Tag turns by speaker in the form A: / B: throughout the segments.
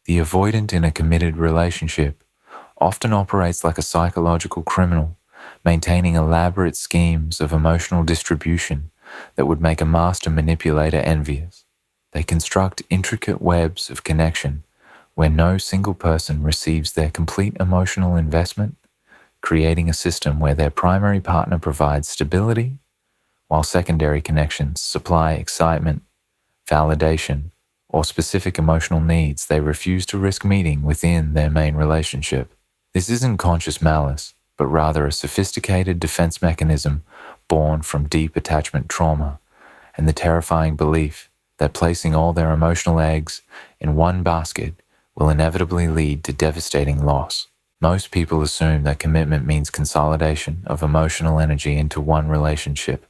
A: The avoidant in a committed relationship often operates like a psychological criminal, maintaining elaborate schemes of emotional distribution that would make a master manipulator envious. They construct intricate webs of connection where no single person receives their complete emotional investment, creating a system where their primary partner provides stability, while secondary connections supply excitement, validation, or specific emotional needs they refuse to risk meeting within their main relationship. This isn't conscious malice, but rather a sophisticated defense mechanism born from deep attachment trauma and the terrifying belief that placing all their emotional eggs in one basket will inevitably lead to devastating loss. Most people assume that commitment means consolidation of emotional energy into one relationship,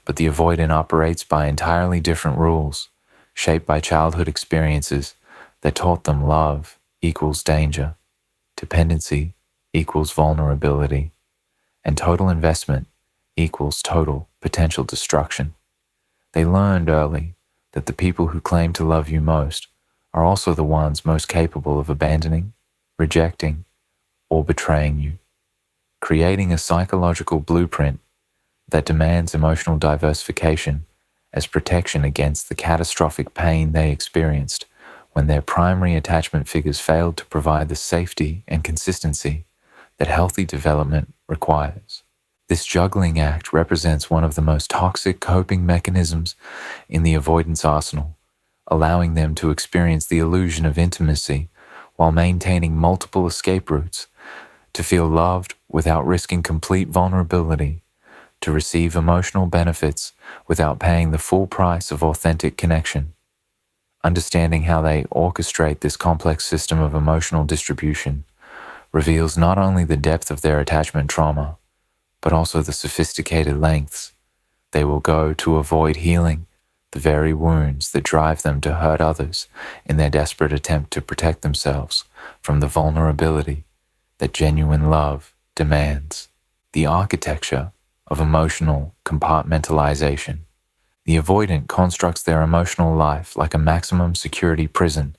A: but the avoidant operates by entirely different rules, shaped by childhood experiences that taught them love equals danger, dependency equals vulnerability, and total investment equals total potential destruction. They learned early that the people who claim to love you most are also the ones most capable of abandoning, rejecting, or betraying you, creating a psychological blueprint that demands emotional diversification as protection against the catastrophic pain they experienced when their primary attachment figures failed to provide the safety and consistency that healthy development requires. This juggling act represents one of the most toxic coping mechanisms in the avoidance arsenal, allowing them to experience the illusion of intimacy while maintaining multiple escape routes, to feel loved without risking complete vulnerability, to receive emotional benefits without paying the full price of authentic connection. Understanding how they orchestrate this complex system of emotional distribution reveals not only the depth of their attachment trauma, but also the sophisticated lengths they will go to avoid healing the very wounds that drive them to hurt others in their desperate attempt to protect themselves from the vulnerability that genuine love demands. The architecture of emotional compartmentalization. The avoidant constructs their emotional life like a maximum security prison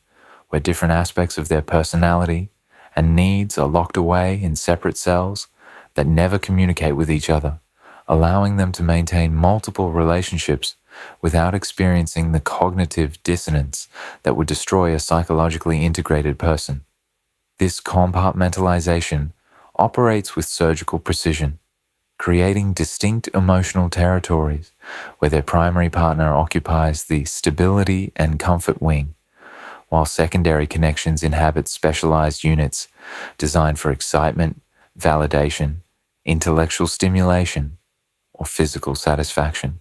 A: where different aspects of their personality and needs are locked away in separate cells that never communicate with each other, allowing them to maintain multiple relationships without experiencing the cognitive dissonance that would destroy a psychologically integrated person. This compartmentalization operates with surgical precision, creating distinct emotional territories where their primary partner occupies the stability and comfort wing, while secondary connections inhabit specialized units designed for excitement, validation, intellectual stimulation, or physical satisfaction.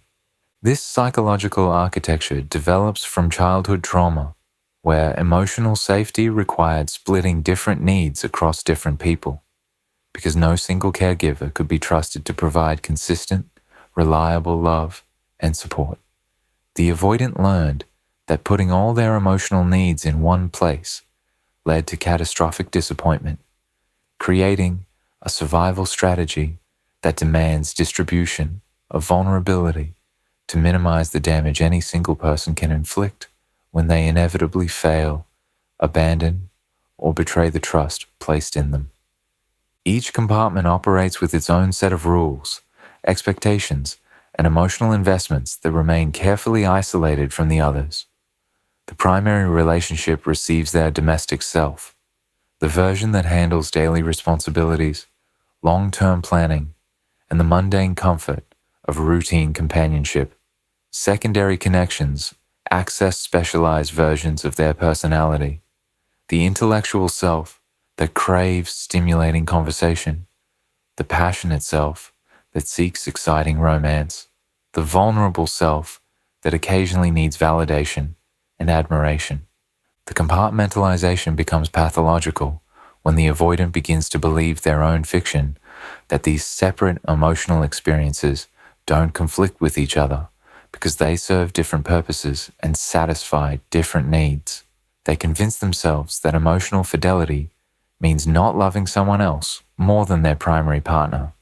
A: This psychological architecture develops from childhood trauma, where emotional safety required splitting different needs across different people, because no single caregiver could be trusted to provide consistent, reliable love and support. The avoidant learned that putting all their emotional needs in one place led to catastrophic disappointment, creating a survival strategy that demands distribution of vulnerability to minimize the damage any single person can inflict when they inevitably fail, abandon, or betray the trust placed in them. Each compartment operates with its own set of rules, expectations, and emotional investments that remain carefully isolated from the others. The primary relationship receives their domestic self, the version that handles daily responsibilities, long-term planning, and the mundane comfort of routine companionship. Secondary connections access specialized versions of their personality, the intellectual self that craves stimulating conversation, the passionate self that seeks exciting romance, the vulnerable self that occasionally needs validation and admiration. The compartmentalization becomes pathological when the avoidant begins to believe their own fiction that these separate emotional experiences don't conflict with each other because they serve different purposes and satisfy different needs. They convince themselves that emotional fidelity means not loving someone else more than their primary partner,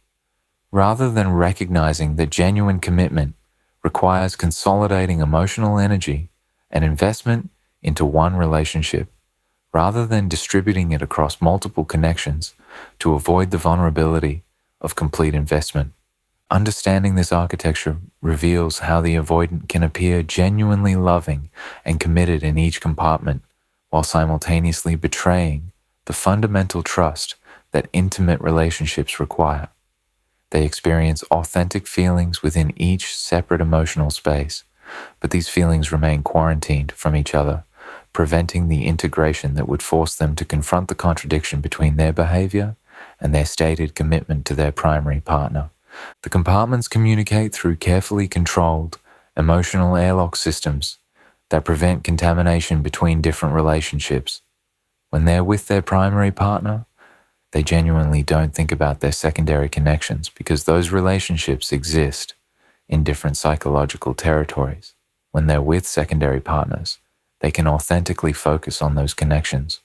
A: rather than recognizing that genuine commitment requires consolidating emotional energy and investment into one relationship, rather than distributing it across multiple connections to avoid the vulnerability of complete investment. Understanding this architecture reveals how the avoidant can appear genuinely loving and committed in each compartment, while simultaneously betraying the fundamental trust that intimate relationships require. They experience authentic feelings within each separate emotional space, but these feelings remain quarantined from each other, preventing the integration that would force them to confront the contradiction between their behavior and their stated commitment to their primary partner. The compartments communicate through carefully controlled, emotional airlock systems that prevent contamination between different relationships. When they're with their primary partner, they genuinely don't think about their secondary connections because those relationships exist in different psychological territories. When they're with secondary partners, they can authentically focus on those connections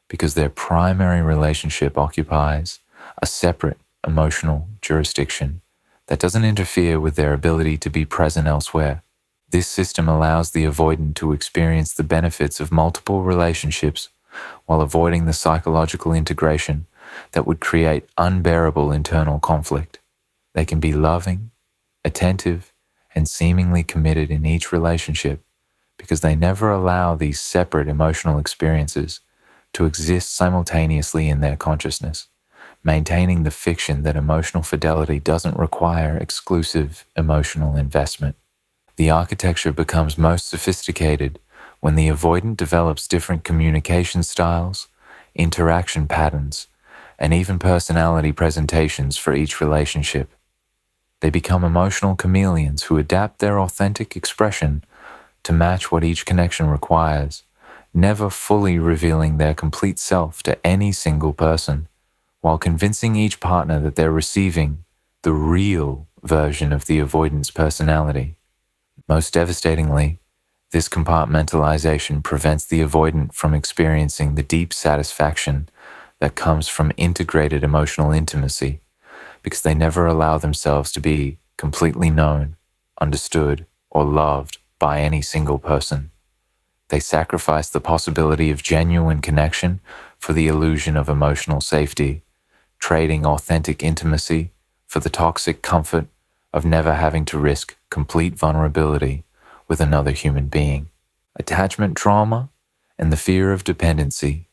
A: because their primary relationship occupies a separate emotional jurisdiction that doesn't interfere with their ability to be present elsewhere. This system allows the avoidant to experience the benefits of multiple relationships while avoiding the psychological integration that would create unbearable internal conflict. They can be loving, attentive, and seemingly committed in each relationship because they never allow these separate emotional experiences to exist simultaneously in their consciousness, maintaining the fiction that emotional fidelity doesn't require exclusive emotional investment. The architecture becomes most sophisticated when the avoidant develops different communication styles, interaction patterns, and even personality presentations for each relationship. They become emotional chameleons who adapt their authentic expression to match what each connection requires, never fully revealing their complete self to any single person, while convincing each partner that they're receiving the real version of the avoidant's personality. Most devastatingly, this compartmentalization prevents the avoidant from experiencing the deep satisfaction that comes from integrated emotional intimacy, because they never allow themselves to be completely known, understood, or loved by any single person. They sacrifice the possibility of genuine connection for the illusion of emotional safety, trading authentic intimacy for the toxic comfort of never having to risk complete vulnerability with another human being. Attachment trauma and the fear of dependency.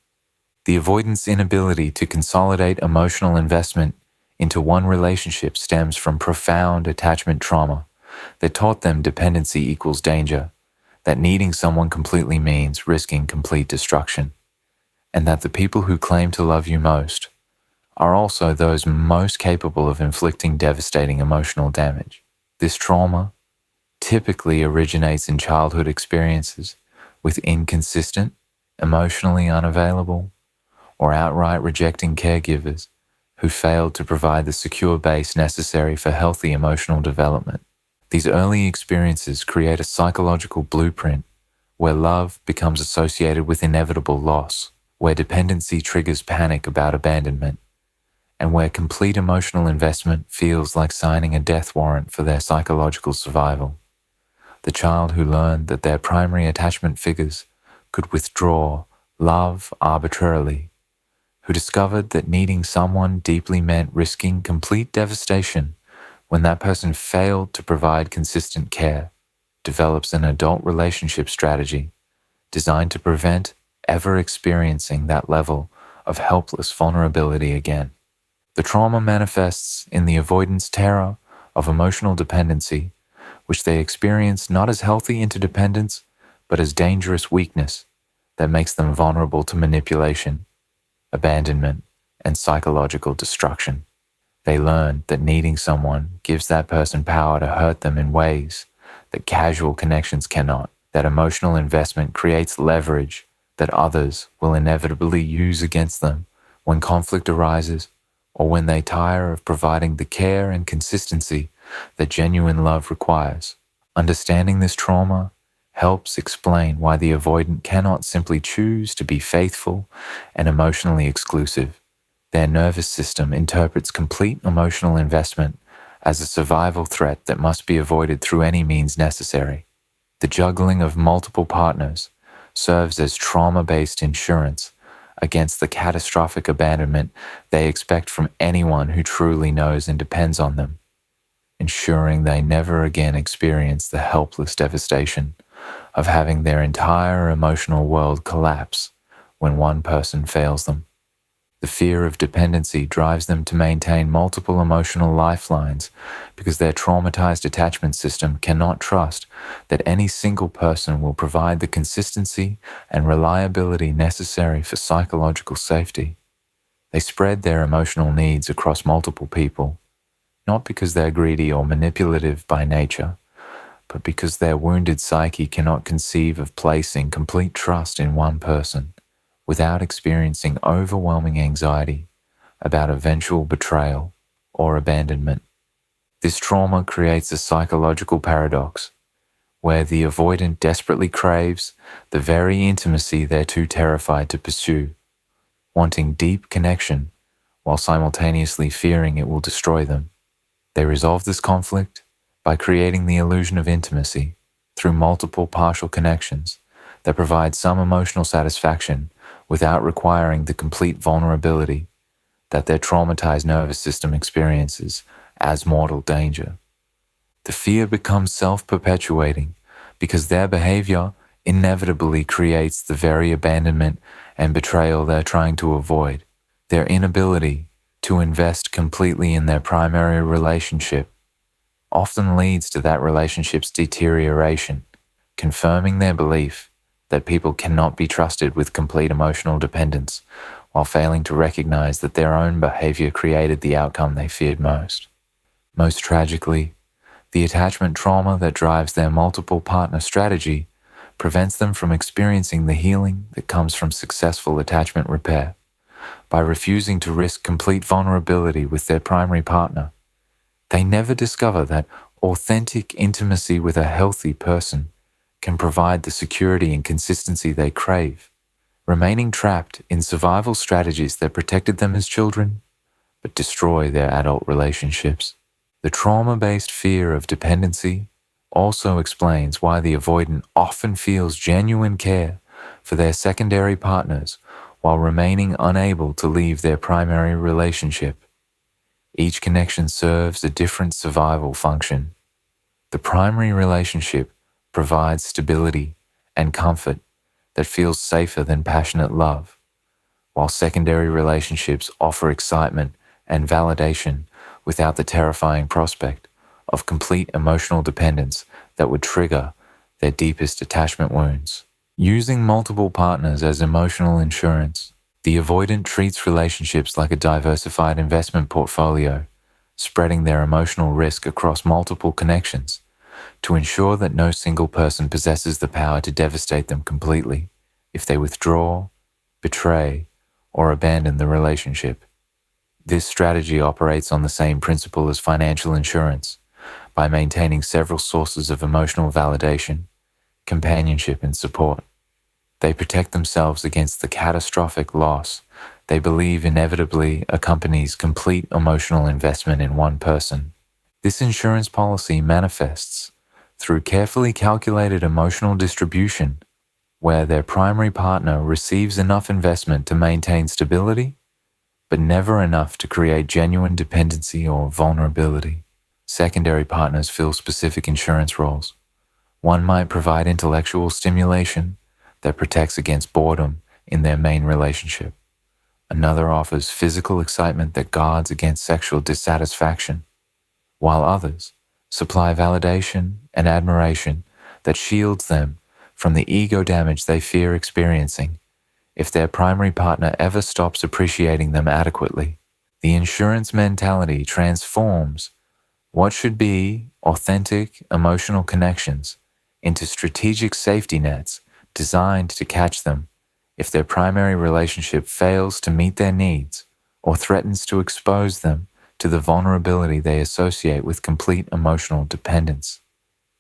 A: The avoidant's inability to consolidate emotional investment into one relationship stems from profound attachment trauma that taught them dependency equals danger, that needing someone completely means risking complete destruction, and that the people who claim to love you most are also those most capable of inflicting devastating emotional damage. This trauma typically originates in childhood experiences with inconsistent, emotionally unavailable, or outright rejecting caregivers who failed to provide the secure base necessary for healthy emotional development. These early experiences create a psychological blueprint where love becomes associated with inevitable loss, where dependency triggers panic about abandonment, and where complete emotional investment feels like signing a death warrant for their psychological survival. The child who learned that their primary attachment figures could withdraw love arbitrarily, who discovered that needing someone deeply meant risking complete devastation when that person failed to provide consistent care, develops an adult relationship strategy designed to prevent ever experiencing that level of helpless vulnerability again. The trauma manifests in the avoidance terror of emotional dependency, which they experience not as healthy interdependence, but as dangerous weakness that makes them vulnerable to manipulation, abandonment, and psychological destruction. They learn that needing someone gives that person power to hurt them in ways that casual connections cannot, that emotional investment creates leverage that others will inevitably use against them when conflict arises or when they tire of providing the care and consistency that genuine love requires. Understanding this trauma helps explain why the avoidant cannot simply choose to be faithful and emotionally exclusive. Their nervous system interprets complete emotional investment as a survival threat that must be avoided through any means necessary. The juggling of multiple partners serves as trauma-based insurance against the catastrophic abandonment they expect from anyone who truly knows and depends on them, ensuring they never again experience the helpless devastation of having their entire emotional world collapse when one person fails them. The fear of dependency drives them to maintain multiple emotional lifelines because their traumatized attachment system cannot trust that any single person will provide the consistency and reliability necessary for psychological safety. They spread their emotional needs across multiple people, not because they're greedy or manipulative by nature, but because their wounded psyche cannot conceive of placing complete trust in one person without experiencing overwhelming anxiety about eventual betrayal or abandonment. This trauma creates a psychological paradox where the avoidant desperately craves the very intimacy they're too terrified to pursue, wanting deep connection while simultaneously fearing it will destroy them. They resolve this conflict by creating the illusion of intimacy through multiple partial connections that provide some emotional satisfaction without requiring the complete vulnerability that their traumatized nervous system experiences as mortal danger. The fear becomes self-perpetuating because their behavior inevitably creates the very abandonment and betrayal they're trying to avoid. Their inability to invest completely in their primary relationship often leads to that relationship's deterioration, confirming their belief that people cannot be trusted with complete emotional dependence, while failing to recognize that their own behavior created the outcome they feared most. Most tragically, the attachment trauma that drives their multiple partner strategy prevents them from experiencing the healing that comes from successful attachment repair. By refusing to risk complete vulnerability with their primary partner, they never discover that authentic intimacy with a healthy person can provide the security and consistency they crave, remaining trapped in survival strategies that protected them as children but destroy their adult relationships. The trauma-based fear of dependency also explains why the avoidant often feels genuine care for their secondary partners while remaining unable to leave their primary relationship. Each connection serves a different survival function. The primary relationship provides stability and comfort that feels safer than passionate love, while secondary relationships offer excitement and validation without the terrifying prospect of complete emotional dependence that would trigger their deepest attachment wounds. Using multiple partners as emotional insurance, the avoidant treats relationships like a diversified investment portfolio, spreading their emotional risk across multiple connections to ensure that no single person possesses the power to devastate them completely if they withdraw, betray, or abandon the relationship. This strategy operates on the same principle as financial insurance by maintaining several sources of emotional validation, companionship, and support. They protect themselves against the catastrophic loss they believe inevitably accompanies complete emotional investment in one person. This insurance policy manifests through carefully calculated emotional distribution, where their primary partner receives enough investment to maintain stability, but never enough to create genuine dependency or vulnerability. Secondary partners fill specific insurance roles. One might provide intellectual stimulation that protects against boredom in their main relationship. Another offers physical excitement that guards against sexual dissatisfaction, while others supply validation and admiration that shields them from the ego damage they fear experiencing if their primary partner ever stops appreciating them adequately. The insurance mentality transforms what should be authentic emotional connections into strategic safety nets designed to catch them if their primary relationship fails to meet their needs or threatens to expose them to the vulnerability they associate with complete emotional dependence.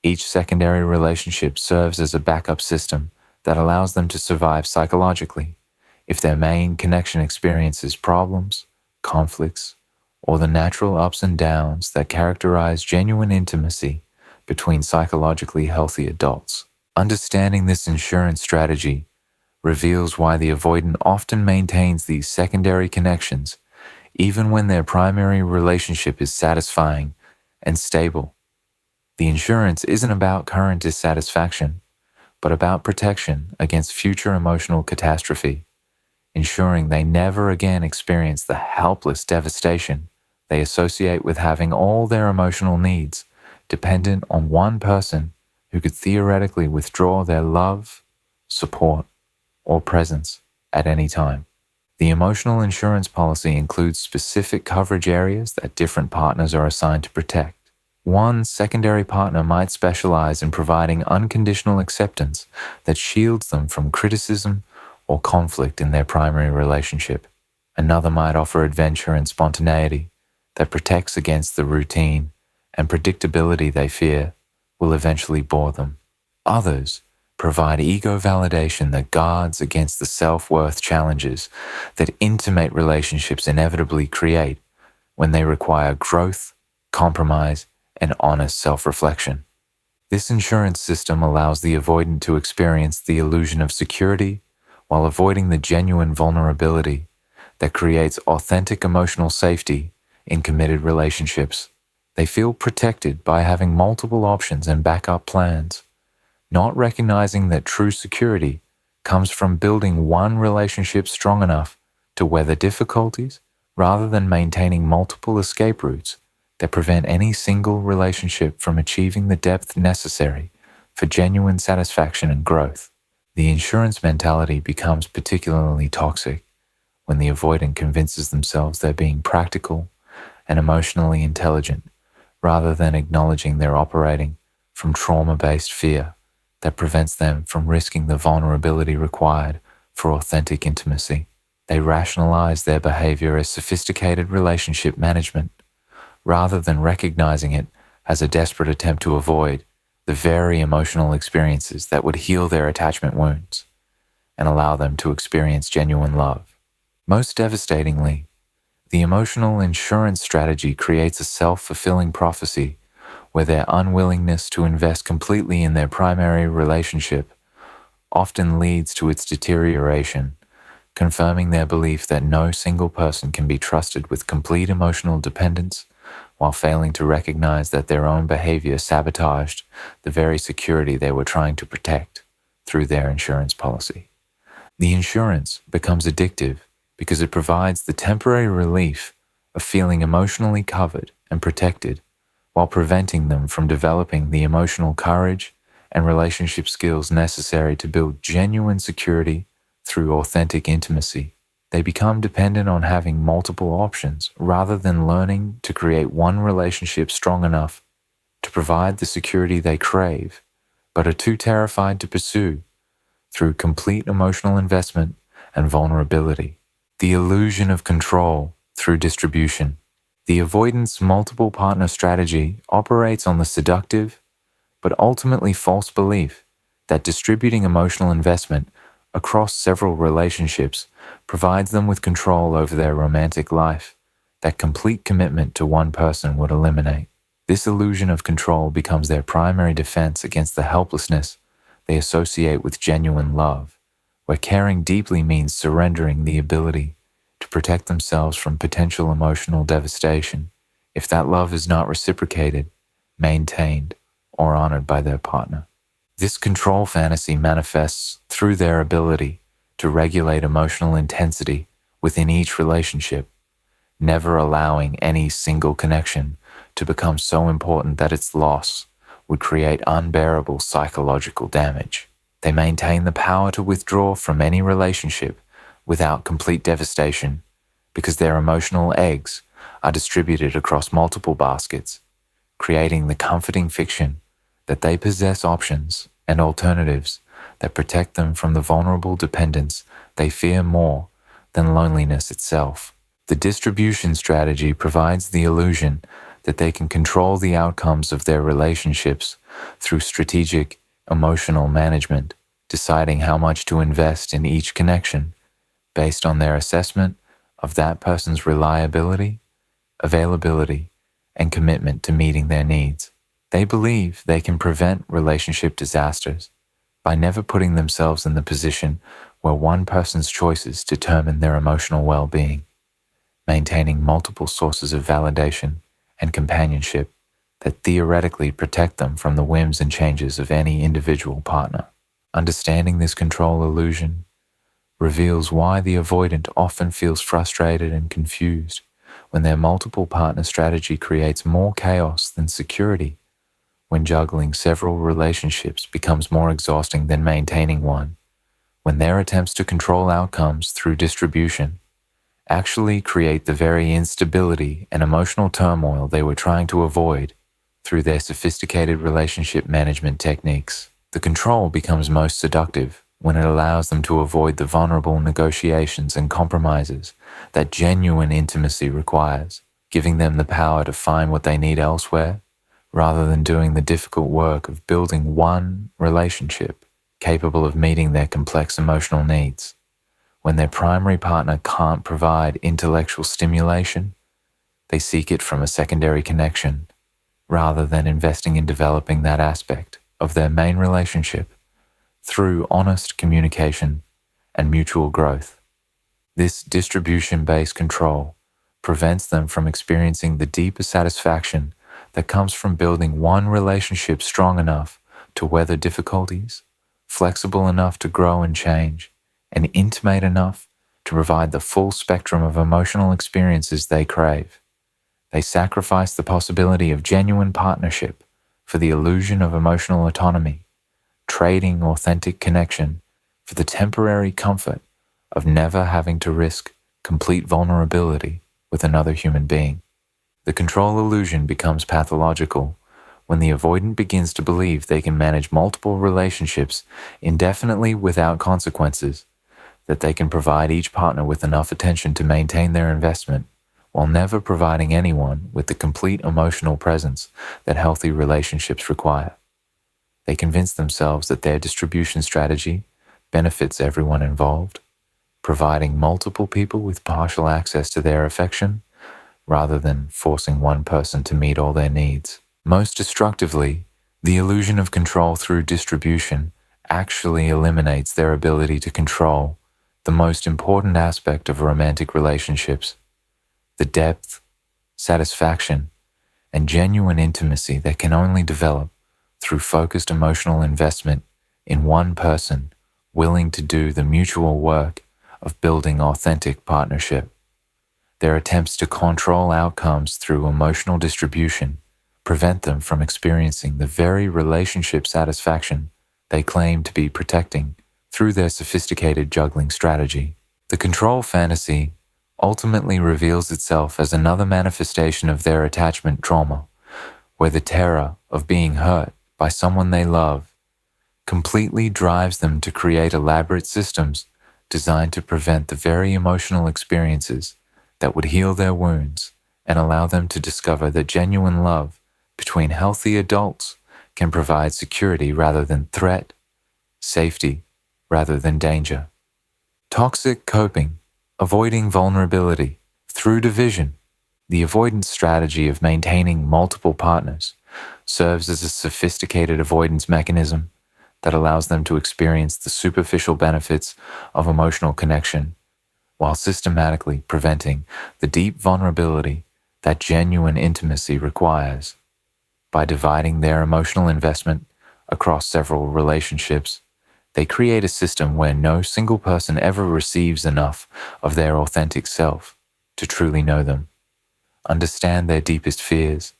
A: Each secondary relationship serves as a backup system that allows them to survive psychologically if their main connection experiences problems, conflicts, or the natural ups and downs that characterize genuine intimacy between psychologically healthy adults. Understanding this insurance strategy reveals why the avoidant often maintains these secondary connections even when their primary relationship is satisfying and stable. The insurance isn't about current dissatisfaction, but about protection against future emotional catastrophe, ensuring they never again experience the helpless devastation they associate with having all their emotional needs dependent on one person who could theoretically withdraw their love, support, or presence at any time. The emotional insurance policy includes specific coverage areas that different partners are assigned to protect. One secondary partner might specialize in providing unconditional acceptance that shields them from criticism or conflict in their primary relationship. Another might offer adventure and spontaneity that protects against the routine and predictability they fear will eventually bore them. Others provide ego validation that guards against the self-worth challenges that intimate relationships inevitably create when they require growth, compromise, and honest self-reflection. This insurance system allows the avoidant to experience the illusion of security while avoiding the genuine vulnerability that creates authentic emotional safety in committed relationships. They feel protected by having multiple options and backup plans, not recognizing that true security comes from building one relationship strong enough to weather difficulties rather than maintaining multiple escape routes that prevent any single relationship from achieving the depth necessary for genuine satisfaction and growth. The insurance mentality becomes particularly toxic when the avoidant convinces themselves they're being practical and emotionally intelligent rather than acknowledging they're operating from trauma-based fear that prevents them from risking the vulnerability required for authentic intimacy. They rationalize their behavior as sophisticated relationship management rather than recognizing it as a desperate attempt to avoid the very emotional experiences that would heal their attachment wounds and allow them to experience genuine love. Most devastatingly, the emotional insurance strategy creates a self-fulfilling prophecy where their unwillingness to invest completely in their primary relationship often leads to its deterioration, confirming their belief that no single person can be trusted with complete emotional dependence while failing to recognize that their own behavior sabotaged the very security they were trying to protect through their insurance policy. The insurance becomes addictive because it provides the temporary relief of feeling emotionally covered and protected while preventing them from developing the emotional courage and relationship skills necessary to build genuine security through authentic intimacy. They become dependent on having multiple options rather than learning to create one relationship strong enough to provide the security they crave, but are too terrified to pursue through complete emotional investment and vulnerability. The illusion of control through distribution. The avoidance multiple partner strategy operates on the seductive but ultimately false belief that distributing emotional investment across several relationships provides them with control over their romantic life that complete commitment to one person would eliminate. This illusion of control becomes their primary defense against the helplessness they associate with genuine love, where caring deeply means surrendering the ability to protect themselves from potential emotional devastation if that love is not reciprocated, maintained, or honored by their partner. This control fantasy manifests through their ability to regulate emotional intensity within each relationship, never allowing any single connection to become so important that its loss would create unbearable psychological damage. They maintain the power to withdraw from any relationship without complete devastation because their emotional eggs are distributed across multiple baskets, creating the comforting fiction that they possess options and alternatives that protect them from the vulnerable dependence they fear more than loneliness itself. The distribution strategy provides the illusion that they can control the outcomes of their relationships through strategic emotional management, deciding how much to invest in each connection based on their assessment of that person's reliability, availability, and commitment to meeting their needs. They believe they can prevent relationship disasters by never putting themselves in the position where one person's choices determine their emotional well-being, maintaining multiple sources of validation and companionship that theoretically protect them from the whims and changes of any individual partner. Understanding this control illusion reveals why the avoidant often feels frustrated and confused when their multiple partner strategy creates more chaos than security, when juggling several relationships becomes more exhausting than maintaining one, when their attempts to control outcomes through distribution actually create the very instability and emotional turmoil they were trying to avoid through their sophisticated relationship management techniques. The control becomes most seductive when it allows them to avoid the vulnerable negotiations and compromises that genuine intimacy requires, giving them the power to find what they need elsewhere, rather than doing the difficult work of building one relationship capable of meeting their complex emotional needs. When their primary partner can't provide intellectual stimulation, they seek it from a secondary connection, rather than investing in developing that aspect of their main relationship through honest communication and mutual growth. This distribution-based control prevents them from experiencing the deeper satisfaction that comes from building one relationship strong enough to weather difficulties, flexible enough to grow and change, and intimate enough to provide the full spectrum of emotional experiences they crave. They sacrifice the possibility of genuine partnership for the illusion of emotional autonomy, trading authentic connection for the temporary comfort of never having to risk complete vulnerability with another human being. The control illusion becomes pathological when the avoidant begins to believe they can manage multiple relationships indefinitely without consequences, that they can provide each partner with enough attention to maintain their investment, while never providing anyone with the complete emotional presence that healthy relationships require. They convince themselves that their distribution strategy benefits everyone involved, providing multiple people with partial access to their affection, rather than forcing one person to meet all their needs. Most destructively, the illusion of control through distribution actually eliminates their ability to control the most important aspect of romantic relationships, the depth, satisfaction, and genuine intimacy that can only develop through focused emotional investment in one person willing to do the mutual work of building authentic partnership. Their attempts to control outcomes through emotional distribution prevent them from experiencing the very relationship satisfaction they claim to be protecting through their sophisticated juggling strategy. The control fantasy ultimately reveals itself as another manifestation of their attachment trauma, where the terror of being hurt by someone they love completely drives them to create elaborate systems designed to prevent the very emotional experiences that would heal their wounds and allow them to discover that genuine love between healthy adults can provide security rather than threat, safety rather than danger. Toxic coping, avoiding vulnerability through division. The avoidance strategy of maintaining multiple partners serves as a sophisticated avoidance mechanism that allows them to experience the superficial benefits of emotional connection while systematically preventing the deep vulnerability that genuine intimacy requires. By dividing their emotional investment across several relationships, they create a system where no single person ever receives enough of their authentic self to truly know them, understand their deepest fears,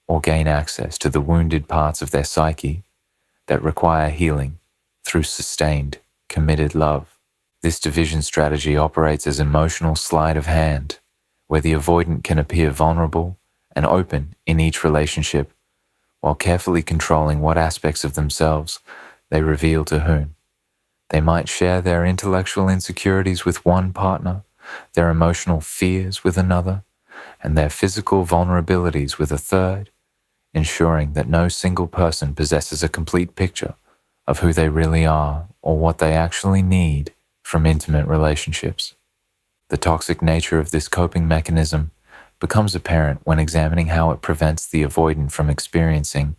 A: or gain access to the wounded parts of their psyche that require healing through sustained, committed love. This division strategy operates as emotional sleight of hand, where the avoidant can appear vulnerable and open in each relationship, while carefully controlling what aspects of themselves they reveal to whom. They might share their intellectual insecurities with one partner, their emotional fears with another, and their physical vulnerabilities with a third, ensuring that no single person possesses a complete picture of who they really are or what they actually need from intimate relationships. The toxic nature of this coping mechanism becomes apparent when examining how it prevents the avoidant from experiencing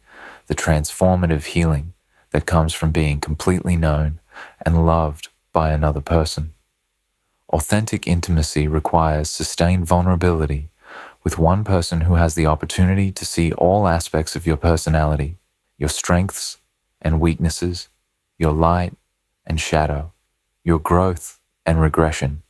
A: the transformative healing that comes from being completely known and loved by another person. Authentic intimacy requires sustained vulnerability with one person who has the opportunity to see all aspects of your personality, your strengths and weaknesses, your light and shadow, your growth and regression,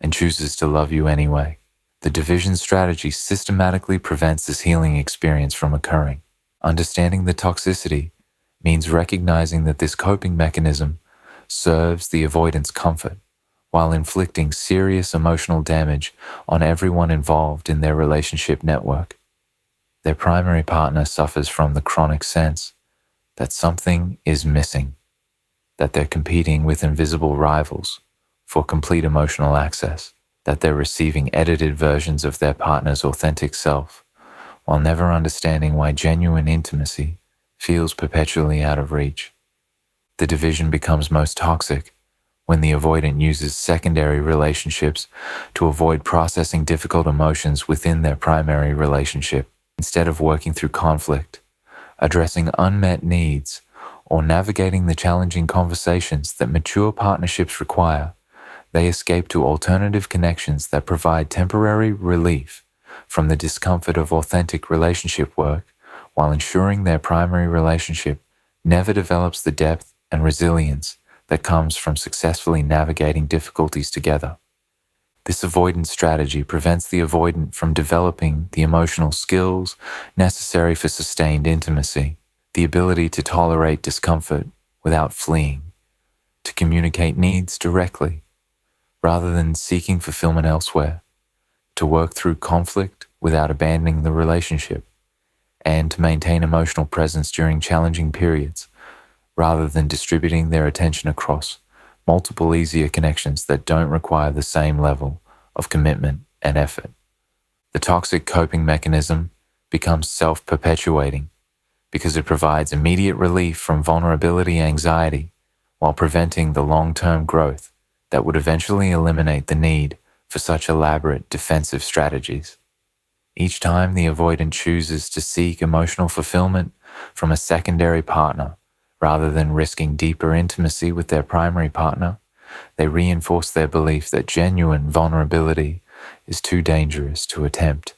A: and chooses to love you anyway. The division strategy systematically prevents this healing experience from occurring. Understanding the toxicity means recognizing that this coping mechanism serves the avoidance comfort while inflicting serious emotional damage on everyone involved in their relationship network. Their primary partner suffers from the chronic sense that something is missing, that they're competing with invisible rivals for complete emotional access, that they're receiving edited versions of their partner's authentic self, while never understanding why genuine intimacy feels perpetually out of reach. The division becomes most toxic when the avoidant uses secondary relationships to avoid processing difficult emotions within their primary relationship. Instead of working through conflict, addressing unmet needs, or navigating the challenging conversations that mature partnerships require, they escape to alternative connections that provide temporary relief from the discomfort of authentic relationship work while ensuring their primary relationship never develops the depth and resilience that comes from successfully navigating difficulties together. This avoidance strategy prevents the avoidant from developing the emotional skills necessary for sustained intimacy, the ability to tolerate discomfort without fleeing, to communicate needs directly, rather than seeking fulfillment elsewhere, to work through conflict without abandoning the relationship, and to maintain emotional presence during challenging periods, rather than distributing their attention across multiple easier connections that don't require the same level of commitment and effort. The toxic coping mechanism becomes self-perpetuating because it provides immediate relief from vulnerability anxiety while preventing the long-term growth that would eventually eliminate the need for such elaborate defensive strategies. Each time the avoidant chooses to seek emotional fulfillment from a secondary partner, rather than risking deeper intimacy with their primary partner, they reinforce their belief that genuine vulnerability is too dangerous to attempt,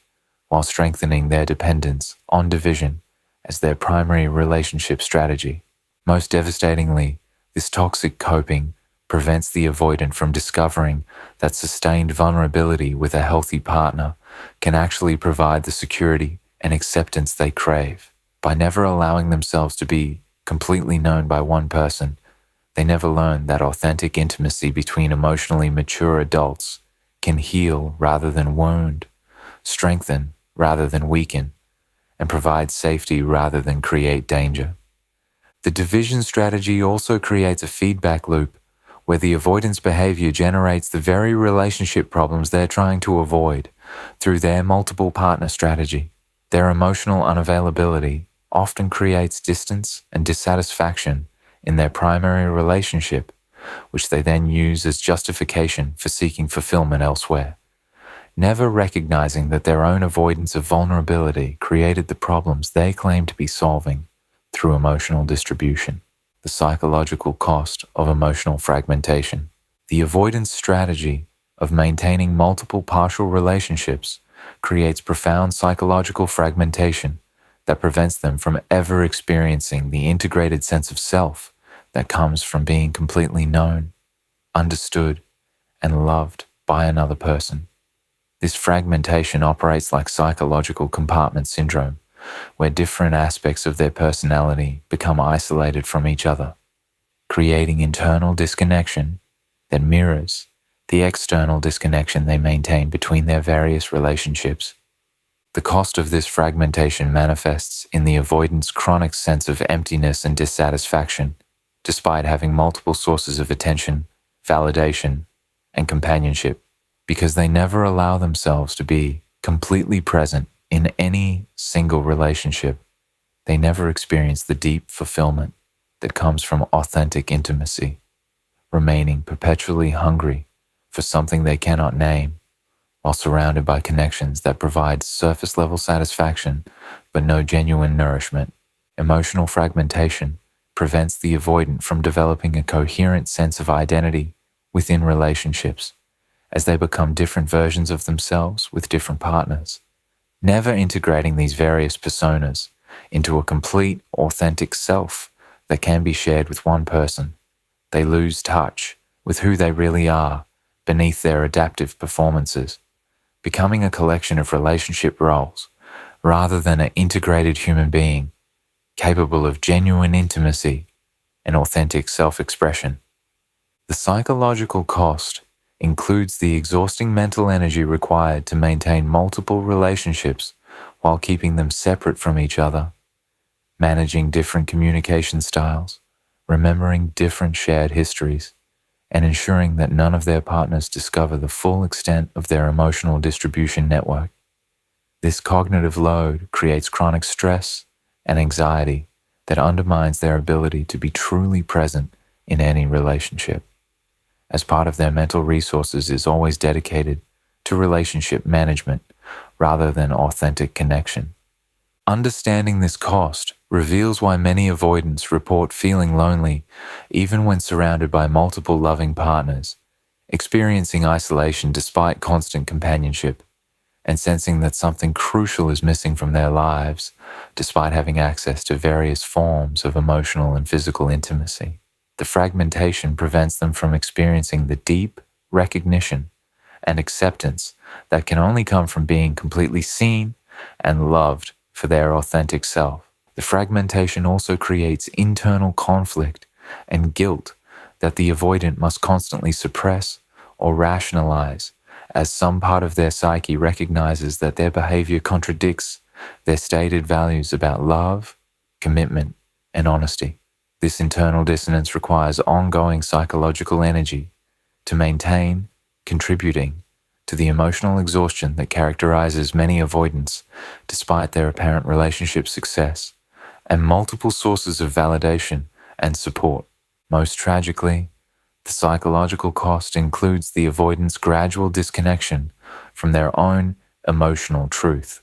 A: while strengthening their dependence on division as their primary relationship strategy. Most devastatingly, this toxic coping prevents the avoidant from discovering that sustained vulnerability with a healthy partner can actually provide the security and acceptance they crave. By never allowing themselves to be completely known by one person, they never learn that authentic intimacy between emotionally mature adults can heal rather than wound, strengthen rather than weaken, and provide safety rather than create danger. The division strategy also creates a feedback loop where the avoidance behavior generates the very relationship problems they're trying to avoid through their multiple partner strategy. Their emotional unavailability often creates distance and dissatisfaction in their primary relationship, which they then use as justification for seeking fulfillment elsewhere, never recognizing that their own avoidance of vulnerability created the problems they claim to be solving through emotional distribution. The psychological cost of emotional fragmentation. The avoidance strategy of maintaining multiple partial relationships creates profound psychological fragmentation that prevents them from ever experiencing the integrated sense of self that comes from being completely known, understood, and loved by another person. This fragmentation operates like psychological compartment syndrome, where different aspects of their personality become isolated from each other, creating internal disconnection that mirrors the external disconnection they maintain between their various relationships. The cost of this fragmentation manifests in the avoidant's chronic sense of emptiness and dissatisfaction, despite having multiple sources of attention, validation, and companionship, because they never allow themselves to be completely present in any single relationship. They never experience the deep fulfillment that comes from authentic intimacy, remaining perpetually hungry for something they cannot name, while surrounded by connections that provide surface-level satisfaction but no genuine nourishment. Emotional fragmentation prevents the avoidant from developing a coherent sense of identity within relationships, as they become different versions of themselves with different partners. Never integrating these various personas into a complete, authentic self that can be shared with one person, they lose touch with who they really are beneath their adaptive performances, becoming a collection of relationship roles rather than an integrated human being capable of genuine intimacy and authentic self-expression. The psychological cost includes the exhausting mental energy required to maintain multiple relationships while keeping them separate from each other, managing different communication styles, remembering different shared histories, and ensuring that none of their partners discover the full extent of their emotional distribution network. This cognitive load creates chronic stress and anxiety that undermines their ability to be truly present in any relationship, as part of their mental resources is always dedicated to relationship management rather than authentic connection. Understanding this cost reveals why many avoidants report feeling lonely even when surrounded by multiple loving partners, experiencing isolation despite constant companionship, and sensing that something crucial is missing from their lives despite having access to various forms of emotional and physical intimacy. The fragmentation prevents them from experiencing the deep recognition and acceptance that can only come from being completely seen and loved for their authentic self. The fragmentation also creates internal conflict and guilt that the avoidant must constantly suppress or rationalize, as some part of their psyche recognizes that their behavior contradicts their stated values about love, commitment, and honesty. This internal dissonance requires ongoing psychological energy to maintain, contributing to the emotional exhaustion that characterizes many avoidants despite their apparent relationship success, and multiple sources of validation and support. Most tragically, the psychological cost includes the avoidant's gradual disconnection from their own emotional truth,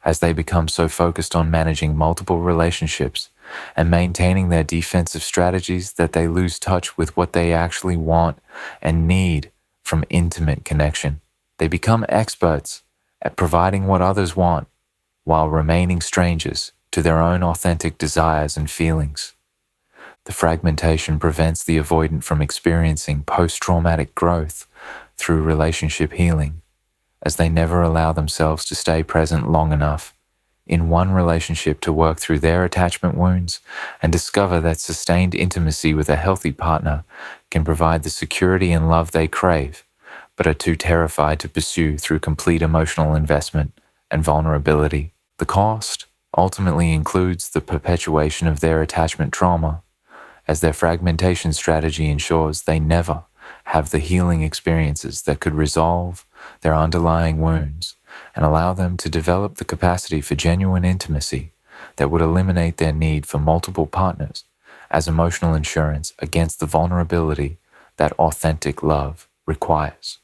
A: as they become so focused on managing multiple relationships and maintaining their defensive strategies that they lose touch with what they actually want and need from intimate connection. They become experts at providing what others want while remaining strangers to their own authentic desires and feelings. The fragmentation prevents the avoidant from experiencing post-traumatic growth through relationship healing, as they never allow themselves to stay present long enough in one relationship to work through their attachment wounds and discover that sustained intimacy with a healthy partner can provide the security and love they crave, but are too terrified to pursue through complete emotional investment and vulnerability. The cost ultimately includes the perpetuation of their attachment trauma, as their fragmentation strategy ensures they never have the healing experiences that could resolve their underlying wounds and allow them to develop the capacity for genuine intimacy that would eliminate their need for multiple partners as emotional insurance against the vulnerability that authentic love requires.